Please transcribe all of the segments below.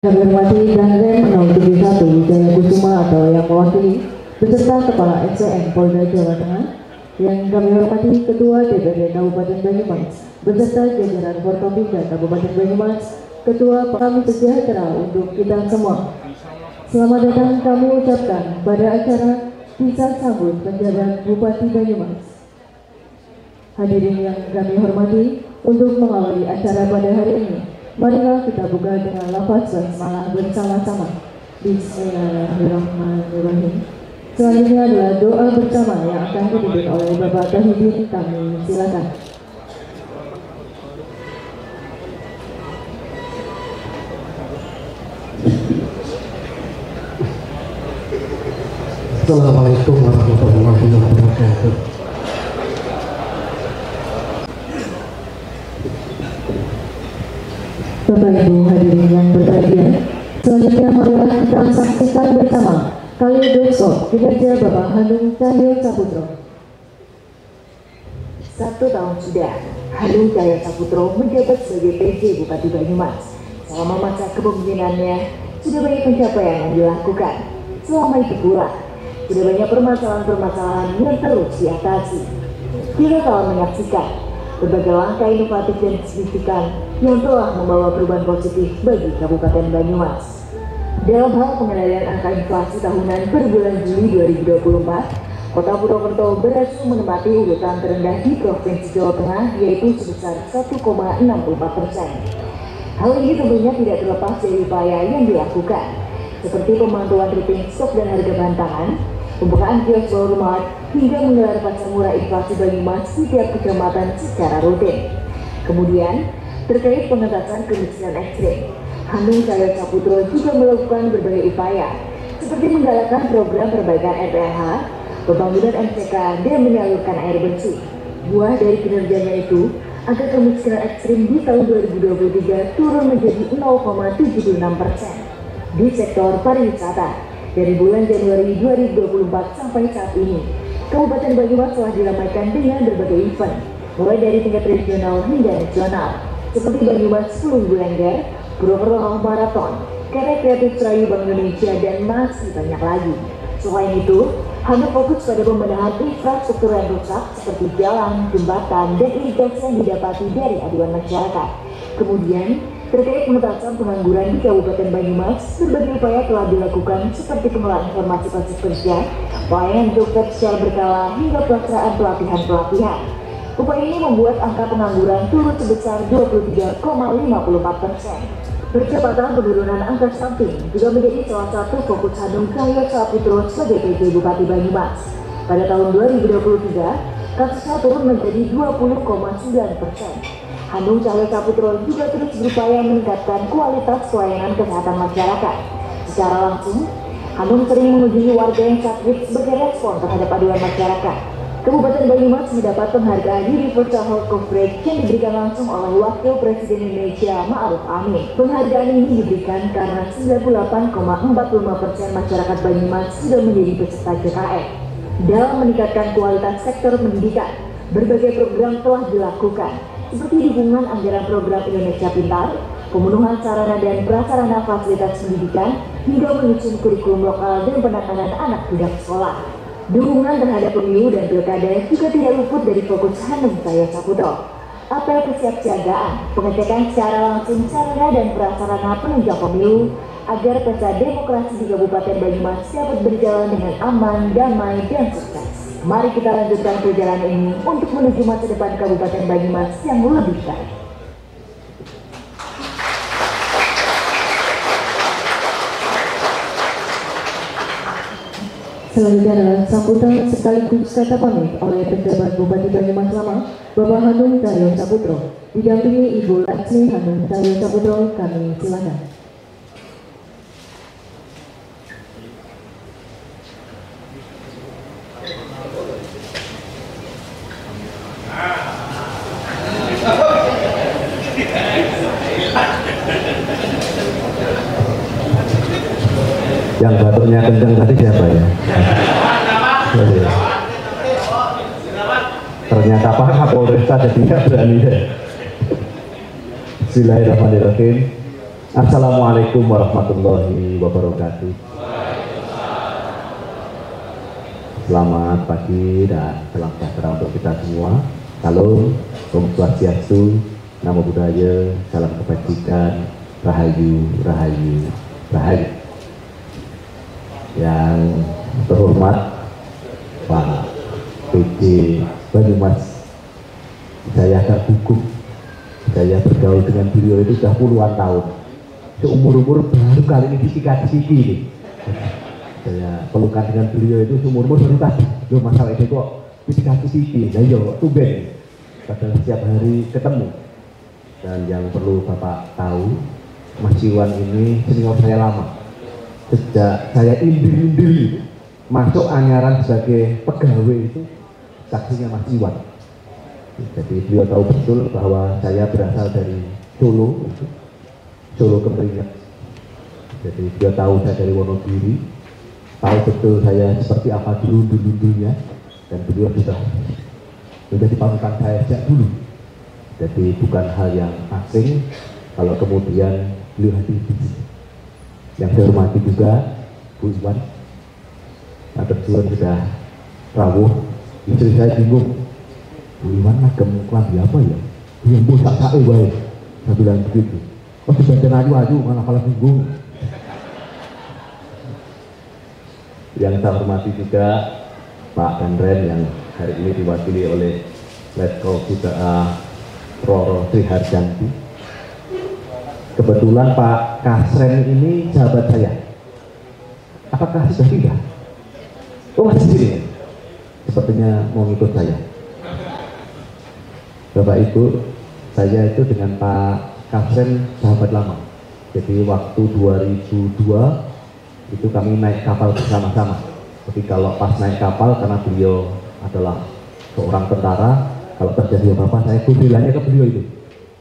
Kami hormati Danrem 071 Jaya Kusuma atau yang mewakili beserta Kepala SCM Polda Jawa Tengah, yang kami hormati Ketua DPRD Kabupaten Banyumas beserta jajaran Forkopimda Kabupaten Banyumas, Ketua kami sejahtera untuk kita semua. Selamat datang kami ucapkan pada acara Kisah Sambut Penjabat Bupati Banyumas. Hadirin yang kami hormati, untuk mengawali acara pada hari ini, marilah kita buka dengan lafaz basmalah bersama-sama. Bismillahirrahmanirrahim. Selanjutnya adalah doa bersama yang akan dipimpin oleh Bapak Tahidin. Kami silakan. Assalamualaikum warahmatullahi wabarakatuh. Bapak Ibu hadirin yang berbahagia, selanjutnya marilah kita saksikan bersama Kaleidoskop kinerja Bapak Hanung Cahyo Saputro. 1 tahun sudah Hanung Cahyo Saputro menjabat sebagai PJ Bupati Banyumas. Selama masa kepemimpinannya, sudah banyak pencapaian yang dilakukan. Selama itu pula, sudah banyak permasalahan-permasalahan yang terus diatasi. Kita telah menyaksikan berbagai langkah inovatif dan signifikan yang telah membawa perubahan positif bagi Kabupaten Banyumas. Dalam hal pengendalian angka inflasi tahunan per bulan Juli 2024, Kota Purwokerto berhasil menempati urutan terendah di Provinsi Jawa Tengah, yaitu sebesar 1,64%. Hal ini tentunya tidak terlepas dari upaya yang dilakukan, seperti pemantauan rutin stok dan harga bahan pangan, pembukaan kios Bawor Mart, hingga menggelar pasar murah inflasi Banyumas di tiap kecamatan secara rutin. Kemudian, terkait pengentasan kemiskinan ekstrim, Hanung Cahyo Saputro juga melakukan berbagai upaya, seperti menggalakkan program perbaikan RPH, pembangunan MCK, dan menyalurkan air bersih. Buah dari kinerjanya itu, angka kemiskinan ekstrim di tahun 2023 turun menjadi 0,76% di sektor pariwisata. Dari bulan Januari 2024 sampai saat ini, Kabupaten Banyumas telah diramaikan dengan berbagai event, mulai dari tingkat regional hingga nasional, seperti Banyumas 10 Lengger, Purwokerto Marathon, Karya Kreatif Serayu Bank Indonesia, dan masih banyak lagi. Selain itu, Hanung fokus pada pembenahan infrastruktur yang rusak seperti jalan, jembatan, dan irigasi yang didapati dari aduan masyarakat. Kemudian, terkait pengentasan pengangguran di Kabupaten Banyumas, berbagai upaya telah dilakukan seperti pengelolaan informasi pasif kerja, pelayanan dokter secara berkala, hingga pelaksanaan pelatihan-pelatihan. Upaya ini membuat angka pengangguran turun sebesar 23,54%. Percepatan penurunan angka stunting juga menjadi salah satu fokus Hanung Cahyo Saputro sebagai PJ Bupati Banyumas. Pada tahun 2023, kasusnya turun menjadi 20,9%. Hanung Cahyo Saputro juga terus berupaya meningkatkan kualitas pelayanan kesehatan masyarakat. Secara langsung, Hanung sering mengunjungi warga yang sakit sebagai respon terhadap aduan masyarakat. Kabupaten Banyumas mendapat penghargaan Universal Health Coverage yang diberikan langsung oleh Wakil Presiden Indonesia Ma'ruf Amin. Penghargaan ini diberikan karena 98,45% masyarakat Banyumas sudah menjadi peserta JKN. Dalam meningkatkan kualitas sektor pendidikan, berbagai program telah dilakukan, seperti dukungan anggaran program Indonesia Pintar, pemenuhan sarana dan prasarana fasilitas pendidikan, hingga menyusun kurikulum lokal dan penanganan anak budak sekolah. Dukungan terhadap pemilu dan pilkada juga tidak luput dari fokus Hanung Cahyo Saputro. Apel kesiapsiagaan, pengecekan secara langsung sarana dan prasarana penunjang pemilu, agar pesta demokrasi di Kabupaten Banyumas dapat berjalan dengan aman, damai, dan sukses. Mari kita lanjutkan perjalanan ini untuk menuju masa depan Kabupaten Banyumas yang lebih baik. Selanjutnya adalah sambutan sekaligus kata pamit oleh penjabat Bupati Banyumas Lama, Bapak Hanung Cahyo Saputro, didampingi Ibu Laksmi Hanung Cahyo Saputro. Kami silakan. Yang batuknya kenceng tadi siapa ya? Ternyata Pak Kapolresta jadi nggak berani ya. Bismillahirrahmanirrahim. Assalamualaikum warahmatullahi wabarakatuh. Selamat pagi dan salam sejahtera untuk kita semua. Salam, Om Swastiastu, Namo Buddhaya, salam kebajikan, Rahayu, Rahayu, Rahayu. Yang terhormat Pak PJ Banyumas, saya agak gugup. Saya bergaul dengan beliau itu sudah puluhan tahun. Seumur-umur baru kali ini dikasih ini. Saya pelukan dengan beliau itu seumur-umur baru tadi. Loh, masalah itu kok dikasih sisi. Nah yo, tumben. Padahal setiap hari ketemu. Dan yang perlu Bapak tahu, Mas Iwan ini senior saya lama. Sejak saya indir-indir masuk anyaran sebagai pegawai itu, saksinya Mas Iwan. Jadi beliau tahu betul bahwa saya berasal dari Solo, Solo Kemeringat. Jadi dia tahu saya dari Wonogiri, tahu betul saya seperti apa dulunya, dan beliau sudah menjadi panutan saya sejak dulu. Jadi bukan hal yang asing kalau kemudian beliau hadir di sini. Yang saya hormati juga Bu Iwan, atur turun sudah rawuh. Istri saya bingung, Bu Iwan ngagem kelambi apa ya? Yang bosak sae wae. Saya bilang begitu. Oh, sebagian ayu malah bingung. Yang saya hormati juga Pak Dandren yang hari ini diwakili oleh Letko Kuda Roro Triharjanti. Kebetulan Pak Kasren ini sahabat saya. Apakah sudah pindah? Oh, masih di sini. Sepertinya mau ngikut saya. Bapak Ibu, saya itu dengan Pak Kasren sahabat lama. Jadi waktu 2002 itu kami naik kapal bersama-sama. Jadi kalau pas naik kapal, karena beliau adalah seorang tentara, kalau terjadi apa-apa saya kudilannya ke beliau itu.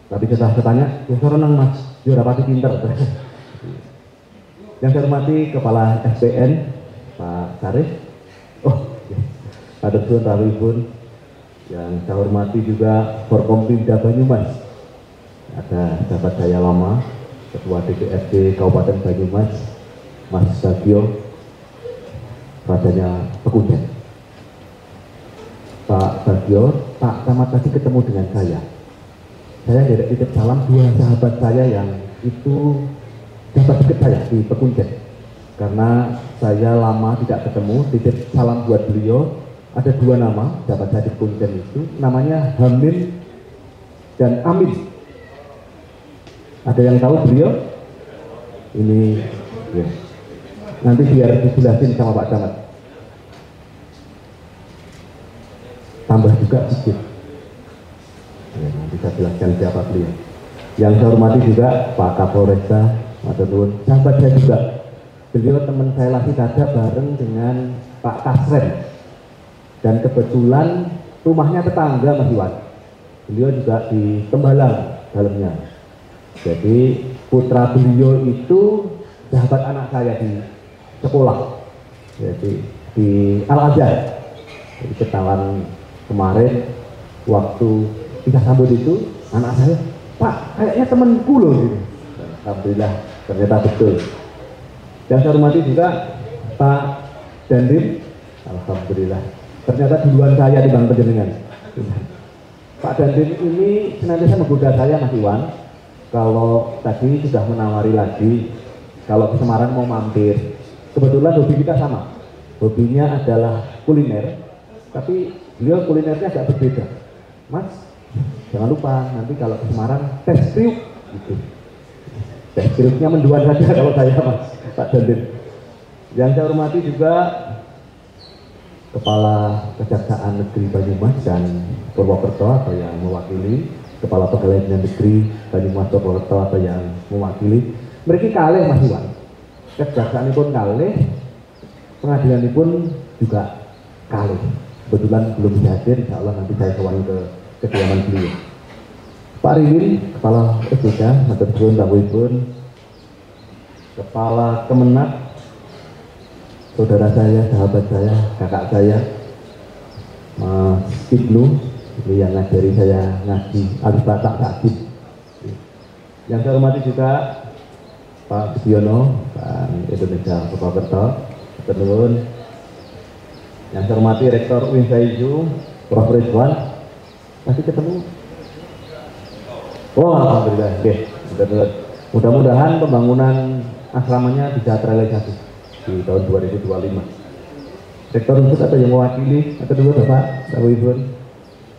Tapi setelah bertanya, ya seorang Mas, dia rapati pinter. Yang saya hormati Kepala SPN Pak Sarif. Oh, ya. Ada Tuan Rawibun. Yang saya hormati juga Forkompimda Banyumas. Ada sahabat saya lama, Ketua DPRD Kabupaten Banyumas, Mas Bagio, radanya Pekuncen. Pak Bagio, Pak Camat tadi ketemu dengan saya. Saya tidak titip salam dua sahabat saya yang itu dapat dekat saya di Pekuncen. Karena saya lama tidak ketemu, titip salam buat beliau. Ada dua nama dapat saya di Pekuncen itu, namanya Hamid dan Amin. Ada yang tahu beliau? Ini ya. Nanti biar dijelasin sama Pak Camat. Tambah juga sedikit. Ya, nanti saya jelaskan siapa beliau. Yang saya hormati juga Pak Kapolresta, Maturnuwun, sahabat saya juga. Beliau teman saya lagi ada bareng dengan Pak Kasren. Dan kebetulan rumahnya tetangga Mas Iwan. Beliau juga di Tembalang dalamnya. Jadi putra beliau itu sahabat anak saya di sekolah, jadi di Al-Azhar. Jadi ketahuan kemarin waktu kita sambut itu, anak saya, Pak, kayaknya temanku loh gitu. Alhamdulillah, ternyata betul. Dan saya hormati juga Pak Dandim, alhamdulillah, ternyata duluan saya di Bank Penjenengan. Pak Dandim ini senantiasa menggoda saya, Mas Iwan. Kalau tadi sudah menawari lagi, kalau ke Semarang mau mampir. Kebetulan hobi kita sama, hobinya adalah kuliner, tapi beliau kulinernya agak berbeda. Mas, jangan lupa nanti kalau ke Semarang tes kriuk gitu. Tes kriuknya menduan saja kalau saya Mas, Pak Dandim. Yang saya hormati juga Kepala Kejaksaan Negeri Banyumas dan Purwokerto atau yang mewakili, Kepala Pegawai Negeri Banyumas Purwokerto atau yang mewakili. Mereka kalih Mas Iwan. Kejaksaan pun kalih, pengadilan pun juga kalih. Kebetulan belum bisa hadir, insya Allah nanti saya sowan ke kediaman beliau. Pak Riwin, Kepala OJK, Maturnuwun Rawuhipun, Kepala Kemenak, saudara saya, sahabat saya, kakak saya, Mas Ibnu, ini yang ngajari saya ngaji Al-Fatah Takib. Yang saya hormati juga Pak Budiono, Pak Indonesia Purwokerto, terus yang saya hormati Rektor UIN Saizu, Prof. Ridwan, masih ketemu. Oh, alhamdulillah, oke. Mudah-mudahan pembangunan asramanya bisa terrealisasi di tahun 2025. Rektor khusus atau yang mewakili, atau dulu Bapak, Ibu,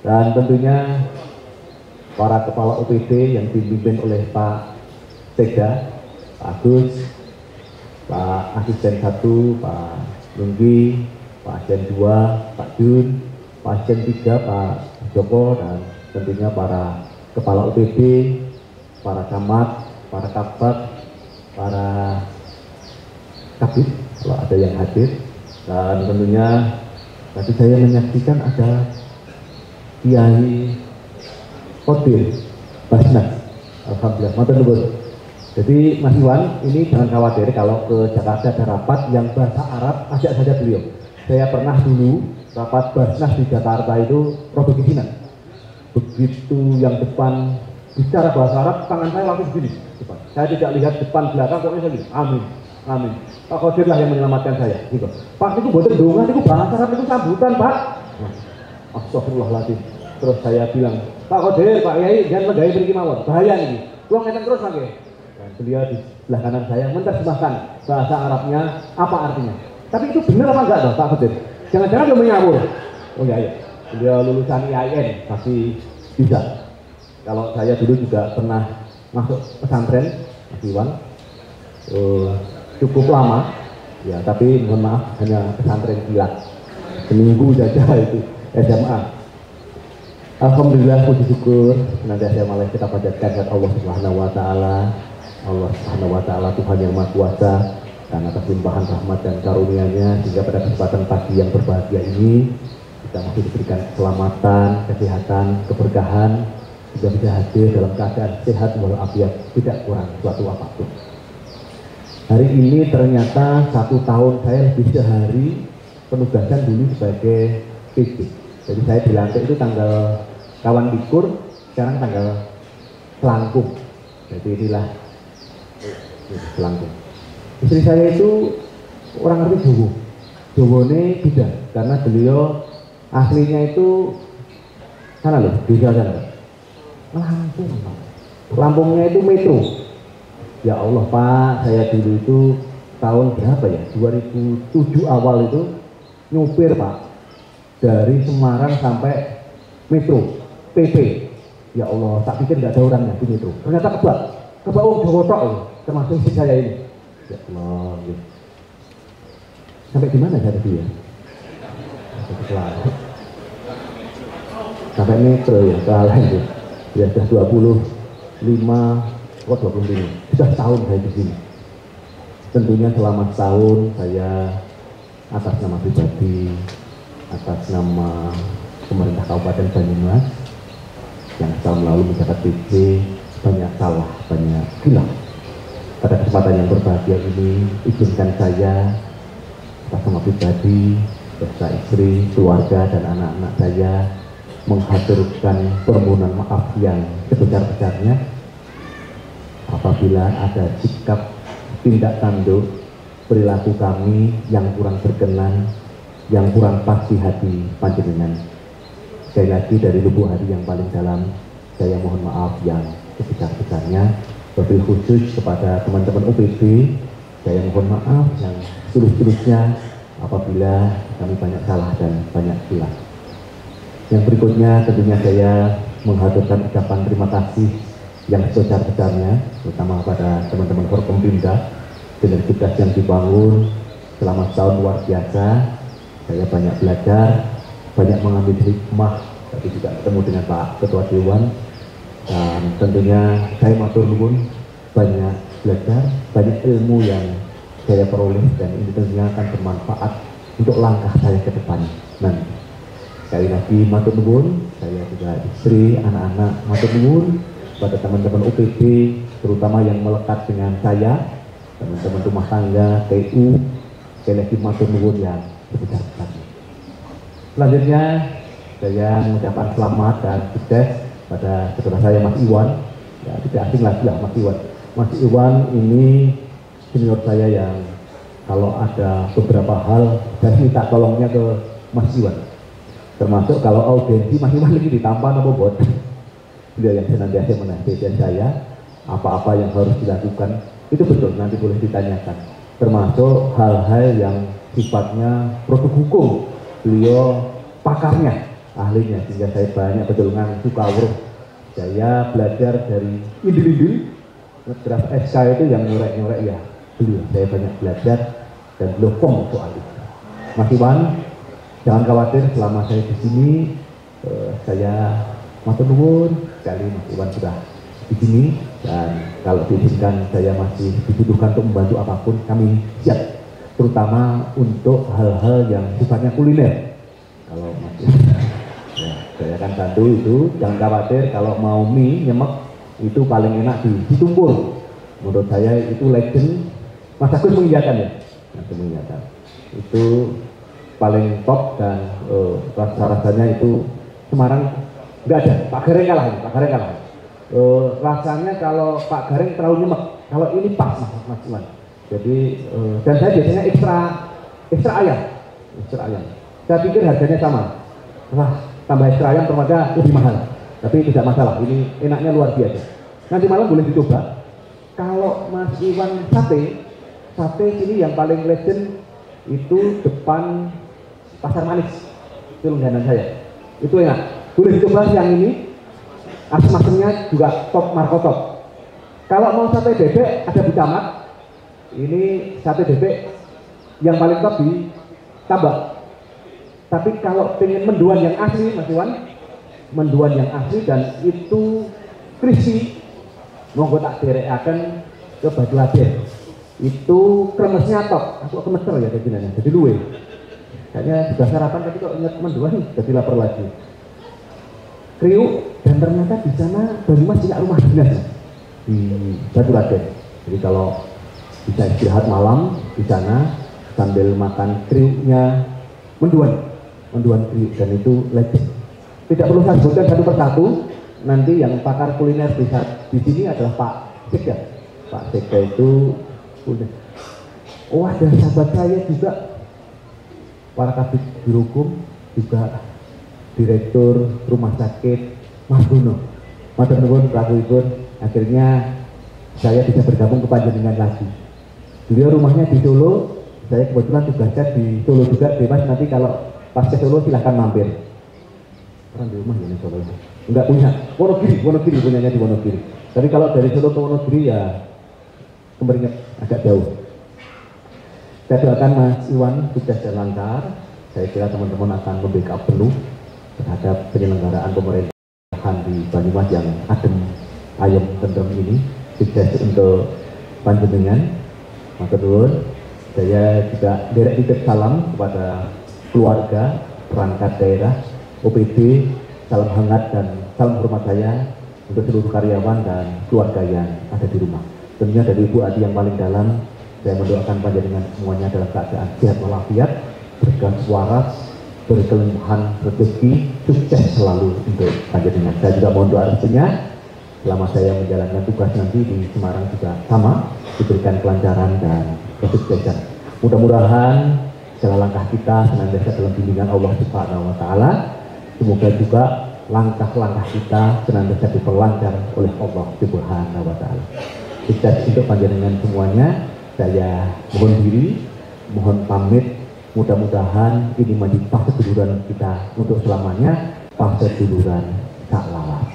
dan tentunya para kepala OPD yang dipimpin oleh Pak Sekda, Pak Agus, Pak Asisten 1, Pak Lunggi, Pak Asisten 2, Pak Jun, Pak Asisten 3, Pak Joko, dan tentunya para kepala OPD, para camat, para kabak, para kabit, kalau ada yang hadir, dan tentunya tadi saya menyaksikan ada Kiai Kodir Basnas, alhamdulillah, matur nuwun. Jadi Mas Iwan, ini jangan khawatir kalau ke Jakarta ada rapat yang bahasa Arab, ajak saja beliau. Saya pernah dulu rapat Basnas di Jakarta itu produk isinan. Begitu yang depan bicara bahasa Arab, tangan saya langsung begini. Saya tidak lihat depan belakang, pokoknya saya gini, amin, amin. Pak Kodir lah yang menyelamatkan saya. Gitu. Pak, itu buatan dongan, itu bahasa Arab, itu sambutan, Pak. Astagfirullahaladzim. Terus saya bilang, Pak Kodir, Pak Yai, jangan megai beri mawon, bahaya ini. Pulang ngeten terus lagi. Dan beliau di sebelah kanan saya menerjemahkan bahasa Arabnya, apa artinya. Tapi itu benar apa enggak, Pak Kodir? Jangan-jangan dia menyambur. Oh iya. Beliau lulusan IAIN, pasti bisa. Kalau saya dulu juga pernah masuk pesantren, Mas Iwan, cukup lama, ya tapi mohon maaf hanya pesantren kilat, seminggu saja itu SMA. Alhamdulillah, puji syukur senantiasa malah kita panjatkan kepada Allah Subhanahu Wa Taala, Allah Subhanahu Wa Taala Tuhan yang Maha Kuasa, dan atas limpahan rahmat dan karunia-Nya sehingga pada kesempatan pagi yang berbahagia ini kita masih diberikan keselamatan, kesehatan, keberkahan, juga bisa hadir dalam keadaan sehat walafiat, tidak kurang suatu apapun. Hari ini ternyata 1 tahun saya lebih sehari penugasan dulu sebagai PJ. Jadi saya dilantik itu tanggal kawan likur, sekarang tanggal selangkung. Jadi inilah selangkung. Istri saya itu orang ngerti Jawa. Jawane tidak, karena beliau aslinya itu sana loh, di sana. Lampung. Lampungnya itu metro. Ya Allah Pak, saya dulu itu tahun berapa ya? 2007 awal itu nyupir Pak, dari Semarang sampai metro PP. Ya Allah, tak pikir nggak ada orangnya di metro. Ternyata kebak Jawa tok, termasuk istri saya ini. Ya Allah. Ya. Sampai di mana saya tadi ya? Sampai metro ya, salah itu. Ya sudah 25, kok 25, sudah tahun saya di sini. Tentunya selama setahun saya atas nama pribadi, atas nama pemerintah Kabupaten Banyumas yang tahun lalu menjabat PJ, banyak salah, banyak hilaf. Pada kesempatan yang berbahagia ini, izinkan saya atas nama pribadi, beserta istri, keluarga, dan anak-anak saya menghaturkan permohonan maaf yang sebesar-besarnya apabila ada sikap tindak tanduk perilaku kami yang kurang berkenan, yang kurang pas di hati panjenengan. Sekali lagi dari lubuk hati yang paling dalam, saya mohon maaf yang sebesar-besarnya. Wabil khusus kepada teman-teman OPD, saya mohon maaf yang tulus-tulusnya apabila kami banyak salah dan banyak hilaf. Yang berikutnya tentunya saya menghaturkan ucapan terima kasih yang sebesar-besarnya, terutama pada teman-teman Forkompimda, sinergitas yang dibangun selama setahun luar biasa. Saya banyak belajar, banyak mengambil hikmah, tapi juga ketemu dengan Pak Ketua Dewan, dan tentunya saya matur nuwun, banyak belajar, banyak ilmu yang saya peroleh, dan ini tentunya akan bermanfaat untuk langkah saya ke depan nanti. Sekali lagi matur nuwun, saya juga istri, anak-anak matur nuwun pada teman-teman UPD, terutama yang melekat dengan saya, teman-teman rumah tangga, TU, sekali lagi matur nuwun yang sebesar-besarnya. Selanjutnya saya mengucapkan selamat dan sukses pada saudara saya Mas Iwan, ya tidak asing lagi lah Mas Iwan. Mas Iwan ini senior saya yang kalau ada beberapa hal saya minta tolongnya ke Mas Iwan. Termasuk kalau audiensi Mas Iwan lagi ditampan apa bot. Beliau yang senantiasa menasihati saya apa-apa yang harus dilakukan itu betul, nanti boleh ditanyakan. Termasuk hal-hal yang sifatnya produk hukum, beliau pakarnya, ahlinya, sehingga saya banyak betul suka urus. Saya belajar dari indil-indil, draft SK itu yang nyurek-nyurek ya beliau. Saya banyak belajar dan beliau firm soal itu. Mas Iwan, jangan khawatir selama saya di sini, saya matur nuwun sekali Mas Iwan sudah di sini, dan kalau diizinkan saya masih dibutuhkan untuk membantu apapun, kami siap, terutama untuk hal-hal yang sifatnya kuliner. Kalau masih ya, saya akan bantu itu, jangan khawatir. Kalau mau mie nyemek itu paling enak di Situmpul. Menurut saya itu legend. Mas Agus mengiyakan ya, Mas mengiyakan. Itu paling top dan rasa-rasanya itu Semarang nggak ada. Pak Gareng kalah, Pak Gareng kalah. Rasanya kalau Pak Gareng terlalu nyemek, kalau ini pas Mas Iwan. Jadi dan saya biasanya ekstra ayam. Saya pikir harganya sama. Wah, tambah ekstra ayam ternyata lebih mahal. Tapi tidak masalah, ini enaknya luar biasa. Nanti malam boleh dicoba. Kalau Mas Iwan sate sini yang paling legend itu depan Pasar Manis. Itu langganan saya. Itu enak. Boleh dicoba yang ini. Asem-asemnya juga top, markotop. Kalau mau sate bebek ada di Camat. Ini sate bebek yang paling top di Tambak. Tapi kalau pengen menduan yang asli, Mas Iwan, menduan yang asli dan itu crispy, monggo tak derekaken ke Batu Aden. Itu kremesnya top, aku kemeser ya kejadiannya, jadi luwe. Kayaknya sudah sarapan tapi kok ingat menduan, jadi lapar lagi. Kriuk, dan ternyata di sana Banyumas punya rumah dinas di Batu Aden. Jadi kalau bisa istirahat malam di sana sambil makan kriuknya menduan kriuk, dan itu legend. Tidak perlu saya sebutkan satu persatu. Nanti yang pakar kuliner di sini adalah Pak Sekda. Pak Sekda itu udah. Oh, ada sahabat saya juga, para kabit biro hukum, juga Direktur Rumah Sakit Mas Bruno. Matur nuwun prakuipun, akhirnya saya bisa bergabung ke panjenengan lagi. Beliau rumahnya di Solo, saya kebetulan tugasnya di Solo juga, bebas nanti kalau pas ke Solo silahkan mampir. Orang di rumah ya Solo itu enggak punya. Wonogiri punyanya di Wonogiri. Tapi kalau dari Solo ke Wonogiri ya kemeringet agak jauh. Saya doakan Mas Iwan sukses dan lancar. Saya kira teman-teman akan membackup penuh terhadap penyelenggaraan pemerintahan di Banyumas yang adem, ayem, tentrem ini. Sukses untuk panjenengan. Matur nuwun. Saya juga derek titip salam kepada keluarga, perangkat daerah, OPD, salam hangat dan salam hormat saya untuk seluruh karyawan dan keluarga yang ada di rumah. Tentunya dari Ibu Adi yang paling dalam, saya mendoakan panjenengan semuanya dalam keadaan sehat walafiat, berkah waras, berkelimpahan rezeki, sukses selalu untuk panjenengan. Saya juga mohon doa restunya selama saya menjalankan tugas nanti di Semarang juga sama, diberikan kelancaran dan kesuksesan. Mudah-mudahan segala langkah kita senantiasa dalam bimbingan Allah Subhanahu wa Ta'ala. Semoga juga langkah-langkah kita senantiasa diperlancar oleh Allah Subhanahu wa Ta'ala. Sukses untuk panjenengan semuanya. Saya mohon diri, mohon pamit. Mudah-mudahan ini menjadi fase duluran kita untuk selamanya, fase duluran tak lawas.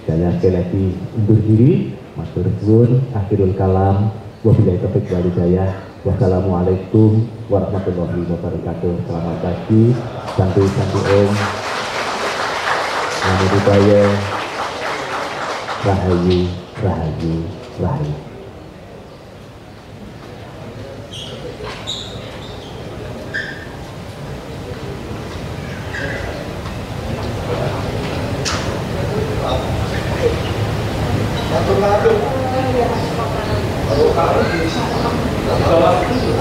Saya sekali lagi undur diri, matur nuwun, akhirul kalam, wabillahi taufiq wal hidayah. Wassalamualaikum warahmatullahi wabarakatuh. Selamat pagi, santai-santai Om. Namo Buddhaya, Rahayu, Rahayu, Rahayu.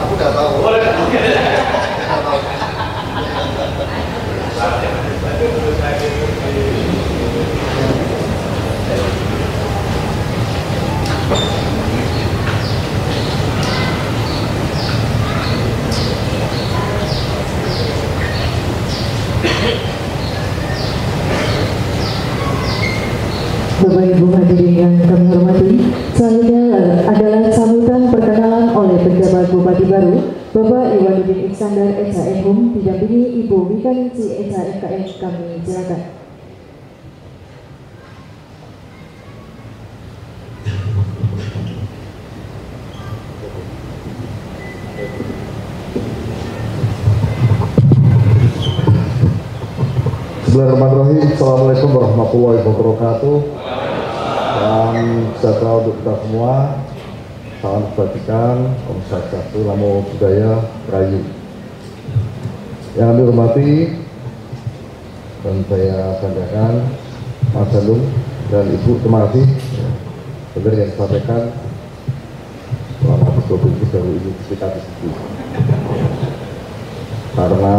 Aku udah tahu. Boleh. Bapak Ibu hadirin yang kami hormati, selanjutnya adalah sambutan perkenalan oleh penjabat Bupati baru, Bapak Iwanuddin Iskandar SHM didampingi Ibu Wikanisi SHMKM. Kami silakan. Bismillahirrahmanirrahim. Assalamualaikum warahmatullahi wabarakatuh. Dan sejahtera untuk kita semua. Salam kebajikan, Om Swastiastu, Namo Buddhaya, Rahayu. Yang kami hormati dan saya banggakan Mas Hanung dan Ibu, terima kasih benar yang disampaikan selama provinsi baru ini kita di situ. Karena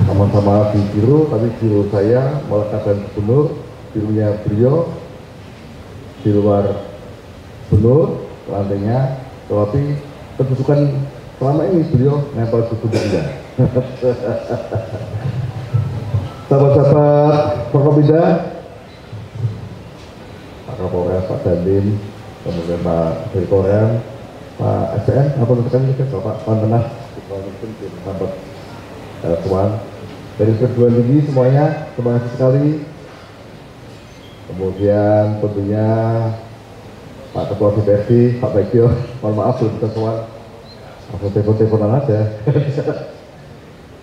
sama-sama di biro, tapi biro saya melekat dan gubernur, bironya beliau di luar gubernur, lantainya, tetapi kedudukan selama ini beliau nempel gubernurnya. Sahabat-sahabat Forkopimda, Pak Kapolres, Pak Dandim, kemudian Pak Direktorat, Pak SPN, apa namanya Bapak Pantenas, sahabat Tuan. Dari perguruan tinggi semuanya, terima kasih sekali. Kemudian tentunya Pak Ketua DPRD, Pak Baikyo, mohon maaf belum bisa soal, aku telepon-teleponan aja.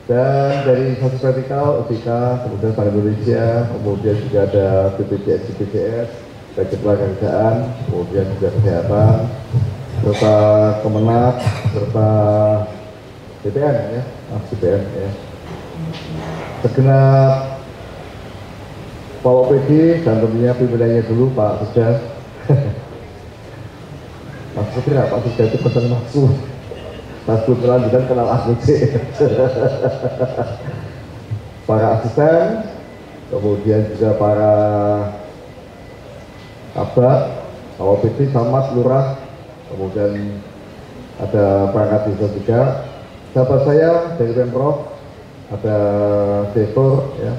Dan dari Instansi Vertikal, OJK, kemudian Bank Indonesia, kemudian juga ada BPJS, BPJS, baik ketenagakerjaan, kemudian juga kesehatan, serta Kemenak, serta BPN ya, BPN ya. Segenap Pak OPD dan tentunya pimpinannya dulu Pak Sudha. Mas Putri nggak Pak Sudha itu pesan maksud. Mas Putri lanjutan kenal aku sih. Para asisten, kemudian juga para kabak, Pak OPD, Camat, Lurah, kemudian ada perangkat desa juga. Sahabat saya dari Pemprov, ada Direktur ya.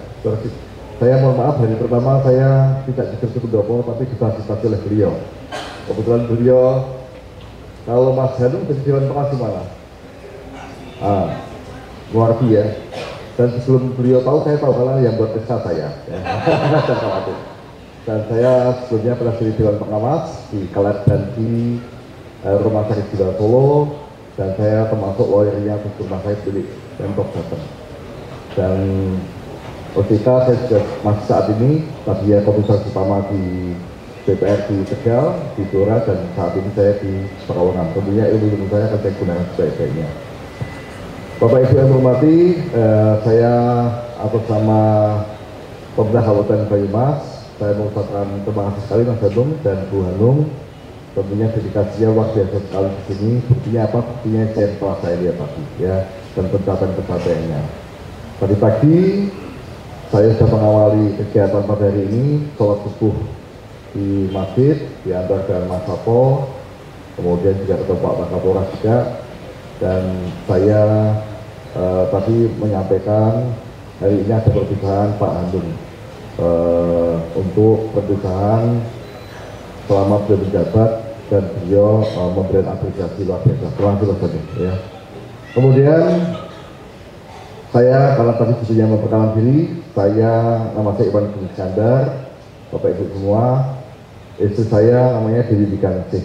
Saya mohon maaf, hari pertama saya tidak dikasih pendopo, tapi difasilitasi oleh beliau. Kebetulan beliau, kalau Mas Hanung jadi Dewan Pengawas mana? Luar biasa. Dan sebelum beliau tahu, saya tahu kalau yang buat pesta saya. Ya. Dan saya sebelumnya pernah jadi Dewan Pengawas di Kalet dan di Rumah Sakit Jiwa Solo. Dan saya termasuk lawyernya untuk rumah sakit milik Pemprov Jateng. Dan OJK saya juga masih saat ini tadi ya komisaris utama di DPR di Tegal, di Blora, dan saat ini saya di Pekalongan. Tentunya ilmu saya akan saya gunakan sebaik-baiknya. Bapak Ibu yang hormati, saya atas nama Pemerintah Kabupaten Banyumas, saya mengucapkan terima kasih sekali Mas Hanung dan Bu Hanung. Tentunya dedikasinya luar biasa sekali di sini. Buktinya apa? Buktinya central saya lihat tadi ya, dan pencapaian-pencapaiannya. Tadi pagi saya sudah mengawali kegiatan pada hari ini, sholat subuh di masjid, diantar dengan Mas Sapo, kemudian juga ketemu Pak Kapolres juga, dan saya tadi menyampaikan hari ini ada perpisahan Pak Hanung untuk perpisahan selama beliau menjabat, dan beliau memberikan apresiasi luar biasa. Terima kasih Mas Hanung ya. Kemudian saya karena tadi sudah memperkenalkan diri, nama saya Iwanuddin Iskandar, Bapak Ibu semua. Istri saya namanya Dewi Wikanisi.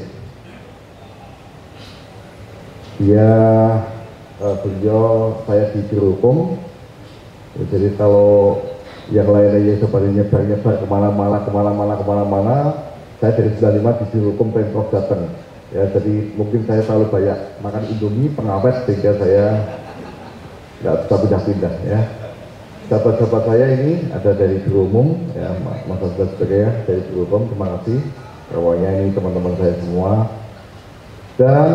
Beliau saya di biro hukum. Jadi kalau yang lain-lainnya seperti nyebar-nyebar kemana-mana, saya dari 95 di biro hukum Pemprov Jateng. Ya, jadi mungkin saya terlalu banyak makan Indomie pengawet sehingga saya nggak bisa pindah-pindah ya. Sahabat-sahabat saya ini ada dari biro umum ya, Mas Asbad sebagainya dari biro umum, terima kasih. Awalnya ini teman-teman saya semua. Dan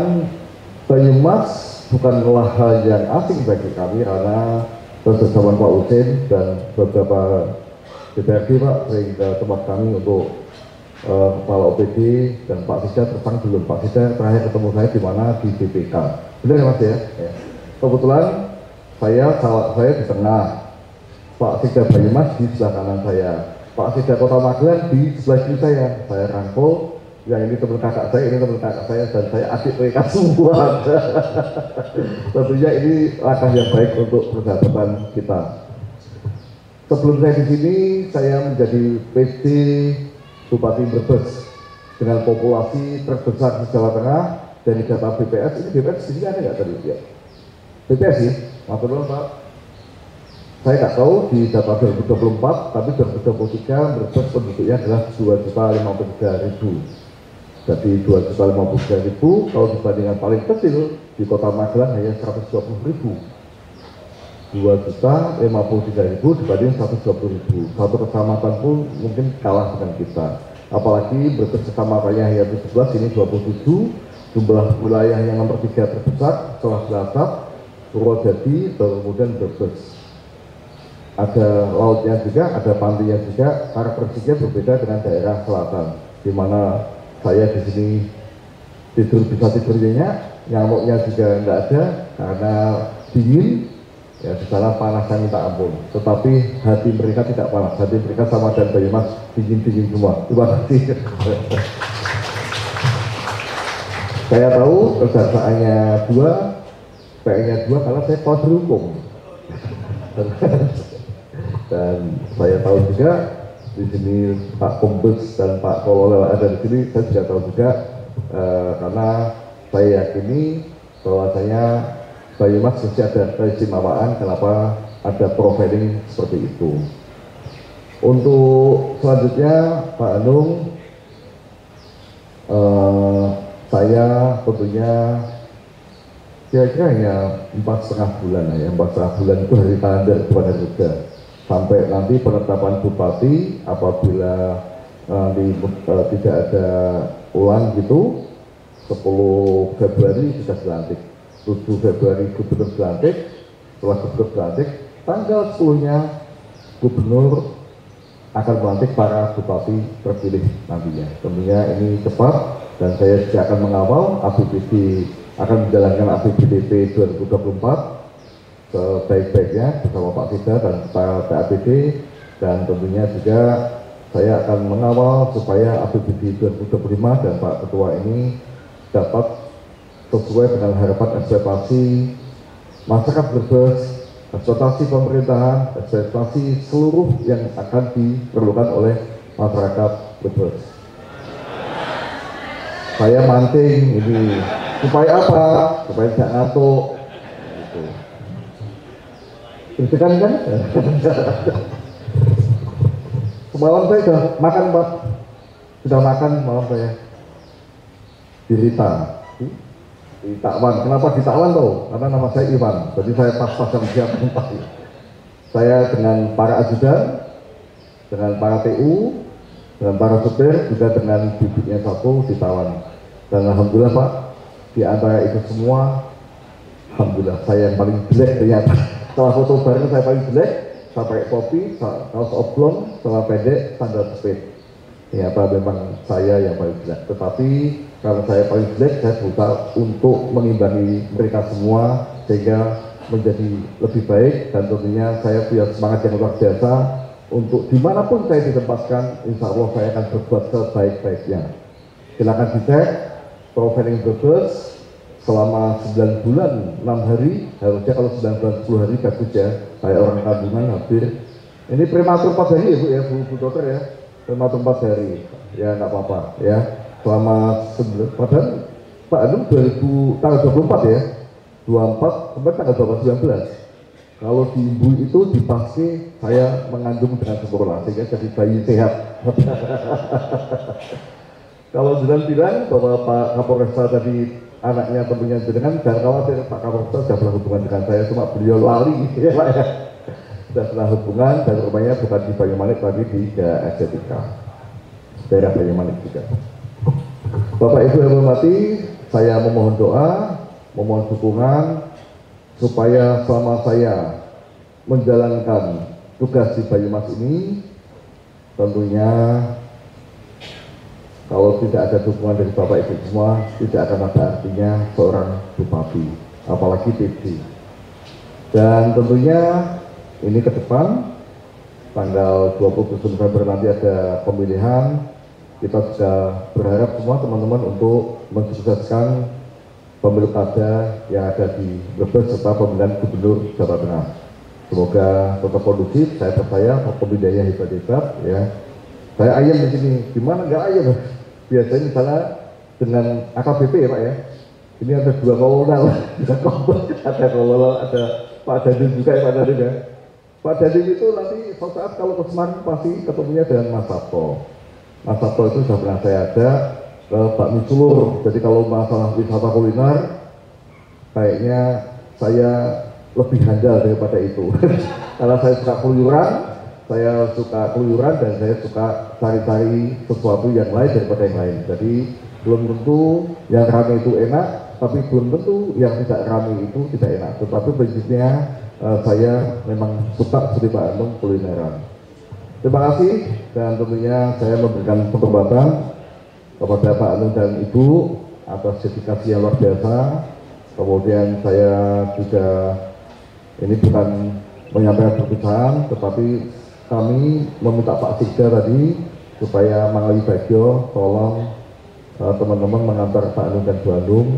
Banyumas bukanlah hal yang asing bagi kami karena bersama Pak Ucin dan beberapa DPRD Pak sering ke tempat kami untuk Kepala OPD dan Pak Sida tersang belum. Pak Sida terakhir ketemu saya di mana di BPK. Benar ya Mas ya? Ya. Kebetulan saya di tengah, Pak Sida Banyumas di sebelah kanan saya. Pak Sida Kota Magelang di sebelah kiri saya rangkul, yang ini teman kakak saya, ini teman kakak saya, dan saya adik mereka semua. Tentunya ini langkah yang baik untuk persahabatan kita. Sebelum saya di sini, saya menjadi PD Bupati Brebes dengan populasi terbesar di Jawa Tengah. Dan di data BPS, ini BPS di sini ada nggak tadi? Ya. BPS sih, maaf dulu Pak. Saya nggak tahu di data 2024, tapi 2023 Brebes penduduknya adalah 2.053.000. Jadi 2.053.000, kalau dibandingkan paling kecil di Kota Magelang hanya 120.000. 2.053.000 dibanding 120.000. Satu kecamatan pun mungkin kalah dengan kita. Apalagi Brebes kecamatannya hanya 17, ini 27. Jumlah wilayah yang nomor 3 terbesar setelah Cilacap, Purwodadi, kemudian Brebes. Ada lautnya juga, ada pantainya juga, karakteristiknya berbeda dengan daerah selatan, di mana saya di sini tidur bisa tidur nyenyak, nyamuknya juga nggak ada karena dingin, ya di sana panasnya minta ampun. Tetapi hati mereka tidak panas, hati mereka sama dan Banyumas dingin-dingin semua. Terima kasih. Saya tahu kejaksaaannya 2, PN-nya 2 karena saya kuasa hukum. Dan saya tahu juga di sini Pak Kombes dan Pak Kolonel ada di sini, saya juga tahu juga karena saya yakini bahwasanya Banyumas mesti ada keistimewaan kenapa ada profiling seperti itu. Untuk selanjutnya Pak Anung, saya tentunya kira-kira hanya 4,5 bulan ya, 4,5 bulan itu hari kalender bukan hari kerja. Sampai nanti penetapan bupati apabila tidak ada ulang gitu, 10 Februari sudah dilantik, 7 Februari gubernur dilantik, setelah gubernur dilantik, tanggal 10-nya gubernur akan melantik para bupati terpilih nantinya. Tentunya ini cepat. Dan saya juga akan mengawal APBD, akan menjalankan APBDP 2024 sebaik-baiknya bersama Pak Sida dan Pak PAPD, dan tentunya juga saya akan mengawal supaya APBD 2025 dan Pak Ketua ini dapat sesuai dengan harapan ekspektasi masyarakat Brebes, ekspektasi pemerintahan, ekspektasi seluruh yang akan diperlukan oleh masyarakat Brebes. Saya mancing ini supaya apa? Supaya tidak ngantuk. Gitu kan? Semalam saya sudah makan Pak, sudah makan malam saya di Rita, di Takwan. Kenapa di Takwan tuh? Karena nama saya Iwan. Jadi saya pas-pasan siap tempat. Saya dengan para ajudan, dengan para TU, dengan para supir, juga dengan bibitnya satu di Tawan. Dan alhamdulillah Pak, di antara itu semua, alhamdulillah saya yang paling jelek ternyata. Setelah foto bareng saya paling jelek, saya pakai topi, kaos oblong, celana pendek, sandal jepit. Ternyata memang saya yang paling jelek. Tetapi karena saya paling jelek, saya berusaha untuk mengimbangi mereka semua sehingga menjadi lebih baik, dan tentunya saya punya semangat yang luar biasa untuk dimanapun saya ditempatkan, insya Allah saya akan berbuat sebaik-baiknya. Silakan dicek profiling Brebes selama 9 bulan 6 hari, harusnya kalau 9 bulan 10 hari bagus ya, kayak orang kandungan hampir. Ini prematur 4 hari ya Bu ya, Bu Dokter ya, prematur 4 hari, ya nggak apa-apa ya. Selama 9, padahal Pak Anung tanggal 24 ya, 24 sampai tanggal 19. Kalau di ibu itu dipasti saya mengandung dengan sempurna sehingga jadi bayi sehat. Kalau jenengan bilang bahwa Pak Kapolresta tadi anaknya tentunya jenengan, jangan khawatir, Pak Kapolresta sudah pernah hubungan dengan saya, cuma beliau lari ya Pak ya. Sudah pernah hubungan dan rumahnya bukan di Banyumanik tapi di Estetika, daerah Banyumanik juga. Bapak Ibu yang hormati, saya memohon doa, memohon dukungan supaya selama saya menjalankan tugas di Banyumas ini, tentunya kalau tidak ada dukungan dari Bapak Ibu semua, tidak akan ada artinya seorang bupati, apalagi PD. Dan tentunya ini ke depan tanggal 20 November nanti ada pemilihan. Kita juga berharap semua teman-teman untuk mensukseskan pemilu kada yang ada di Brebes serta pemilihan gubernur Jawa Tengah. Semoga tetap kondusif. Saya percaya pemilihannya hebat-hebat ya. Saya ayam di sini, gimana nggak ayam? Biasanya misalnya dengan AKBP ya Pak ya. Ini ada 2 kolonel, ada kolonel, ada Pak Dandim juga ya Pak Dandim ya. Pak Dandim itu nanti suatu saat kalau ke Semarang pasti ketemunya dengan Mas Sabto. Mas Sabto itu sudah pernah saya ajak ke bakmi Sulur. Jadi kalau masalah wisata kuliner, kayaknya saya lebih handal daripada itu. Karena saya suka keluyuran, dan saya suka cari-cari sesuatu yang lain daripada yang lain. Jadi belum tentu yang ramai itu enak, tapi belum tentu yang tidak ramai itu tidak enak. Tetapi prinsipnya saya memang suka seperti Pak Anung kulineran. Terima kasih, dan tentunya saya memberikan penghormatan kepada Pak Anung dan Ibu atas dedikasi yang luar biasa. Kemudian saya juga ini bukan menyampaikan perpisahan, tetapi kami meminta Pak Sikda tadi supaya Mangali Bagio tolong teman-teman mengantar Pak Anung dan Bu Anung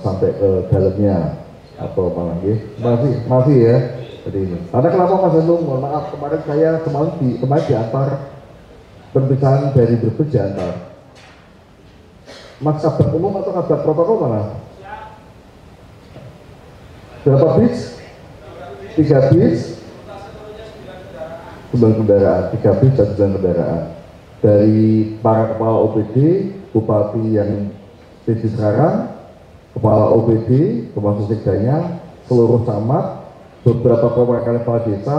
sampai ke dalamnya atau malah masih ya. Jadi ini. Karena kenapa Mas Anung? Mohon maaf, kemarin saya kemarin diantar perpisahan dari Brebes diantar. Mas kabar umum atau kabar protokol mana? Berapa bis? 3 bis? 9 kendaraan, 3 bis dan 9 kendaraan. Dari para kepala OPD, Bupati yang jadi sekarang, kepala OPD, termasuk sekdanya, seluruh camat, beberapa perwakilan kepala desa,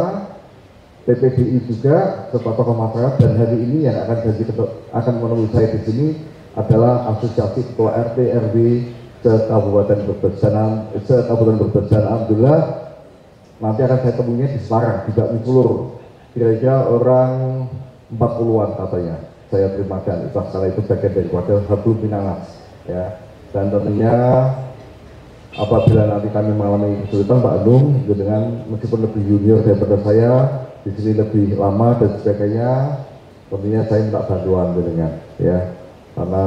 PPDI juga, serta tokoh masyarakat, dan hari ini yang akan menemui saya di sini adalah Asosiasi Ketua RT RW se-Kabupaten Brebes. Alhamdulillah nanti akan saya temunya di Semarang, di Bakmi Sulur. Kira-kira orang 40-an katanya. Saya terimakan, karena itu bagian dari keluarga satu Pinangas. Ya. Dan tentunya apabila nanti kami mengalami kesulitan Pak Anung dengan meskipun lebih junior daripada saya, di sini lebih lama dan sebagainya, tentunya saya minta bantuan dengan ya. Karena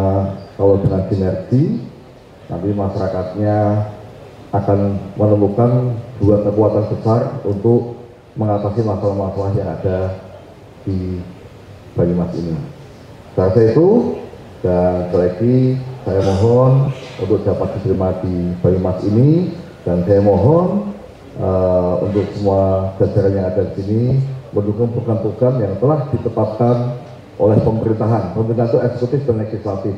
kalau dengan sinergi nanti masyarakatnya akan menemukan 2 kekuatan besar untuk mengatasi masalah-masalah yang ada di Banyumas ini. Saya rasa itu, dan sekali lagi saya mohon untuk dapat diterima di Banyumas ini, dan saya mohon untuk semua jajaran yang ada di sini mendukung program-program yang telah ditetapkan oleh pemerintahan itu eksekutif dan legislatif,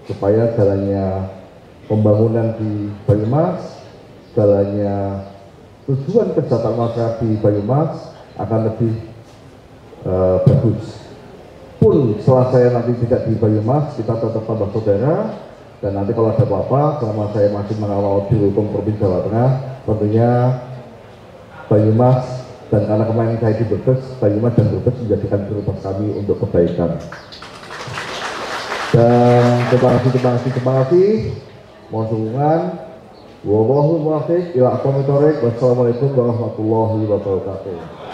supaya jalannya pembangunan di Banyumas, jalannya tujuan kesejahteraan masyarakat di Banyumas akan lebih bagus. Pun setelah saya nanti tidak di Banyumas, kita tetap tambah saudara, dan nanti kalau ada apa-apa, selama saya masih mengawal di hukum Provinsi Jawa Tengah, tentunya Banyumas, dan karena kemarin saya di Brebes, Banyumas dan Brebes menjadikan prioritas kami untuk kebaikan. Dan terima kasih. Mohon dukungan. Wallahul muwaffiq ila aqwamit thoriq. Wassalamualaikum warahmatullahi wabarakatuh.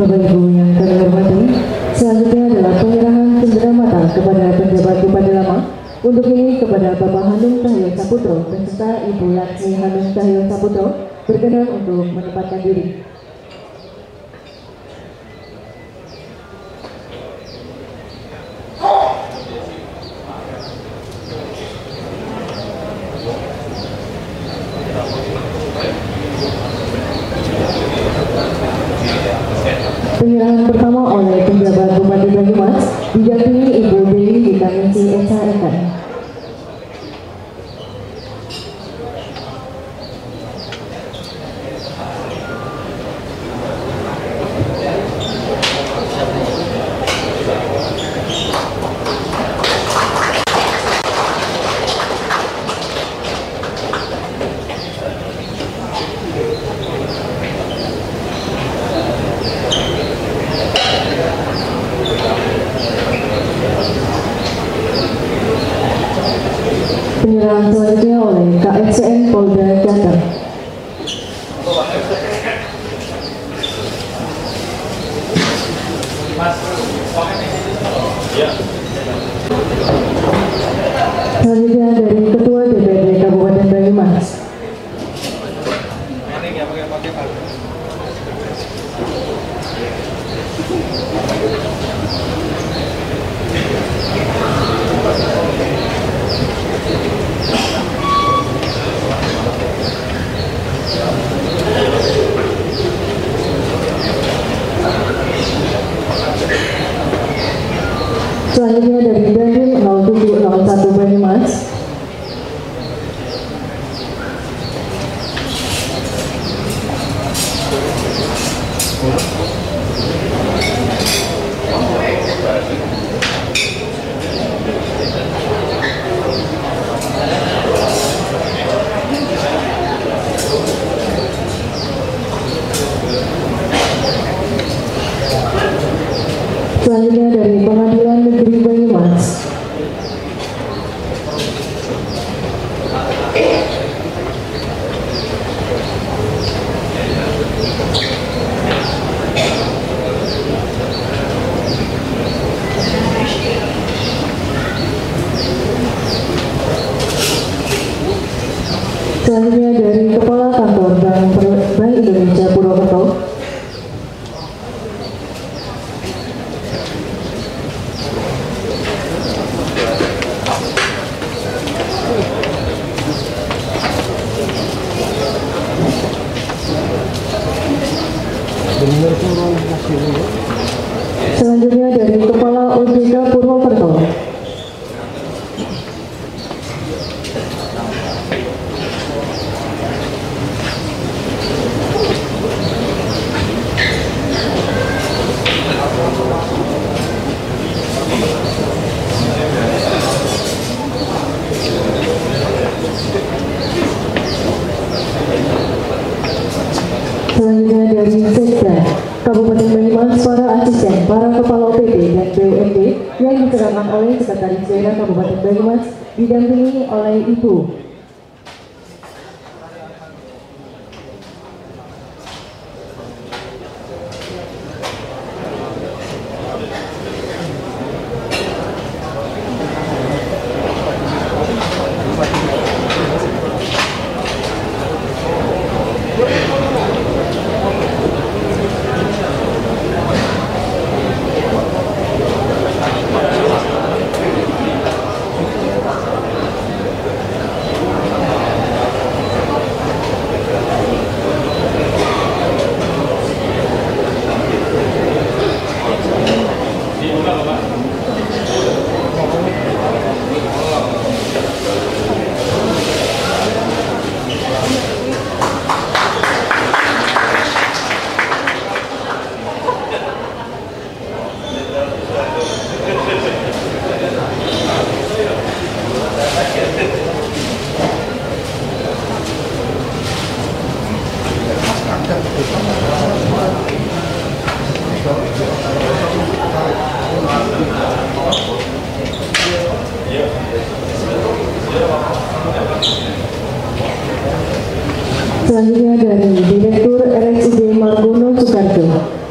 Bapak Ibu yang kami hormati, selanjutnya adalah penyerahan cenderamata kepada penjabat Bupati Lama. Untuk ini kepada Bapak Hanung Cahyo Saputro beserta Ibu Laksmi Hanung Cahyo Saputro berkenan untuk menempatkan diri. Penyerahan pertama oleh penjabat Bupati Banyumas didampingi Ibu Dewi Witanisi Selanjutnya dari Pengadilan Negeri Banyumas. Selanjutnya dari Kepala Kantor Bank Indonesia Purwokerto. Selanjutnya dari Kepala OJK Purwokerto. Selanjutnya dari Sekda Kabupaten Banyumas, para asisten, para kepala OPD dan BUMD yang diserahkan oleh Sekretaris Daerah Kabupaten Banyumas didampingi oleh Ibu Selanjutnya dari Direktur RSUD Margono Soekarjo.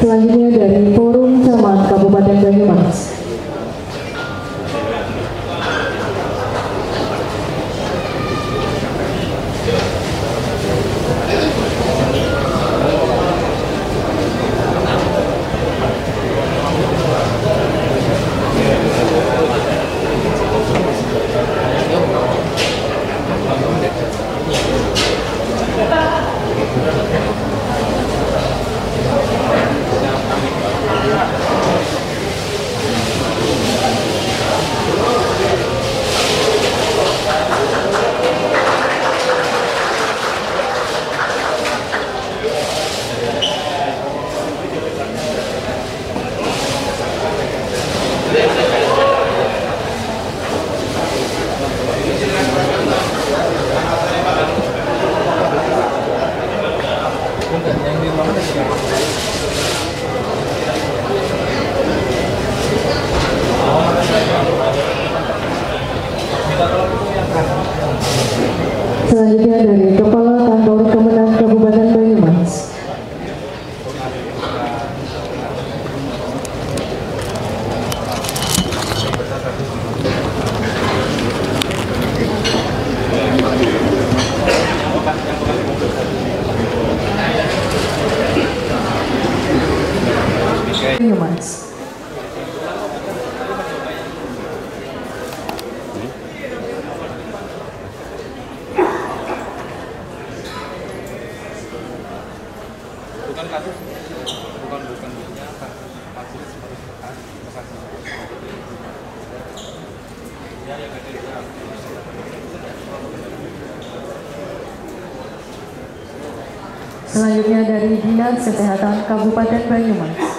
Selanjutnya dari Forum Camat Kabupaten Banyumas. Selanjutnya dari Kepala Kantor Kemenang Kabupaten Banyumas. Banyumas. Bukan kasus, bukan apa kasus seperti ya Selanjutnya dari Dinas Kesehatan Kabupaten Banyumas.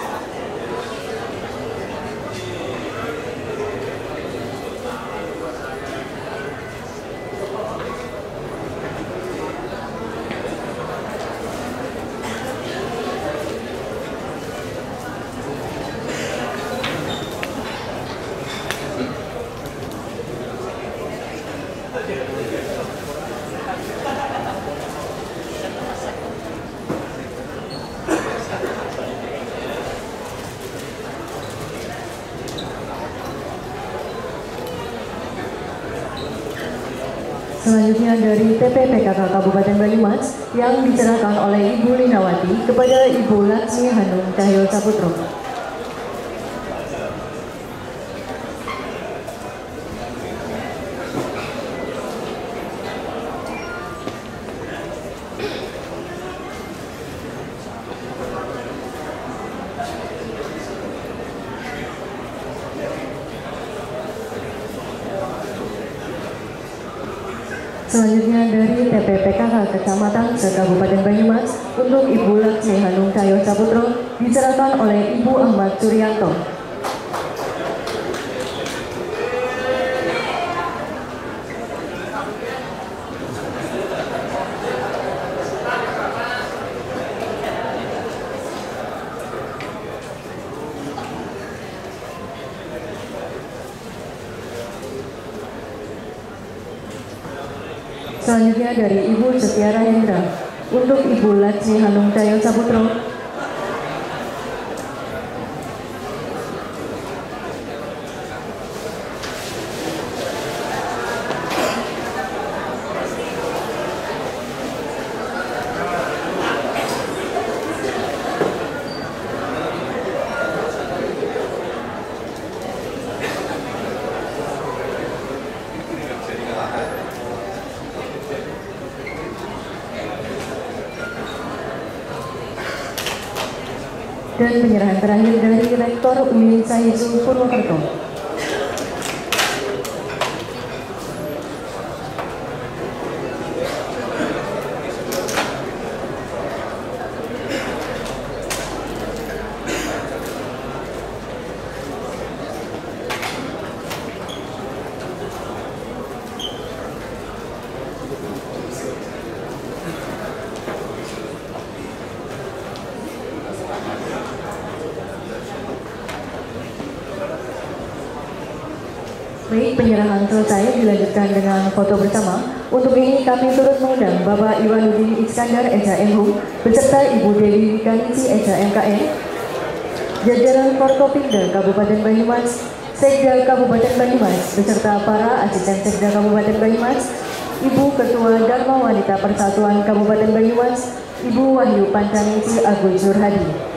Selanjutnya dari TPPKK Kabupaten Banyumas yang diserahkan oleh Ibu Linawati kepada Ibu Laksmi Hanung Cahyo Saputro. Selanjutnya dari TPPKK Kecamatan Kabupaten Banyumas untuk Ibu Laksmi Hanung Cahyo Saputro diserahkan oleh Ibu Ahmad Suryanto. Selanjutnya dari Ibu Setiara Hendra untuk Ibu Laksmi Hanung Cahyo Saputro. Dan penyerahan terakhir dari Rektor UIN Sayesu Purwokerto. Baik, penyerahan selesai, dilanjutkan dengan foto bersama. Untuk ini kami turut mengundang Bapak Iwanuddin Iskandar SHMHU beserta Ibu Dewi Wikanisi SHMKN, jajaran Forkopimda Kabupaten Banyumas, Sekda Kabupaten Banyumas beserta para asisten Sekda Kabupaten Banyumas, Ibu Ketua Dharma Wanita Persatuan Kabupaten Banyumas, Ibu Wahyu Pancaningsi Agus Nurhadi.